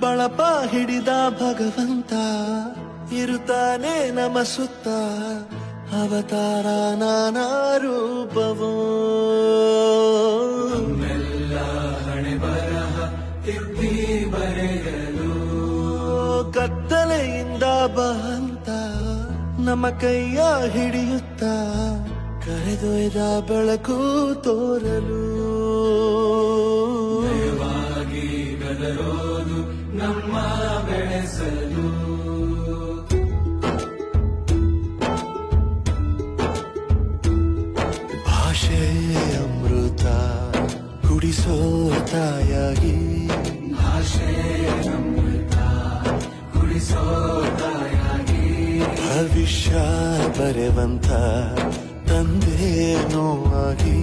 ಬಳಪ ಹಿಡಿದ ಭಗವಂತ ಇರುತ್ತಾನೆ ನಮ ಸುತ್ತ ಅವತಾರ ನಾನಾ ರೂಪವೋ ಮೆಲ್ಲ ಹಣೆ ಬರಹ ತಿದ್ದಿ ಬರೆಯಲು ಕತ್ತಲೆಯಿಂದ ಬಹಂತ ನಮ್ಮ ಕೈಯ ಹಿಡಿಯುತ್ತ ಕರೆದೊಯ್ದ ಬೆಳಕು ತೋರಲು ನಯವಾಗಿ ಗದರೋದು ನಮ್ಮ ಬೆಳೆಸಲು ಭಾಷೆ ಅಮೃತ ಕುಡಿಸೋ ತಾಯಾಗಿ ಭಾಷೆ ಅಮೃತ ಕುಡಿಸೋ ತಾಯಾಗಿ ಭವಿಷ್ಯ ಬರೆವಂತ ತಂದೆನೋ ಆಗಿ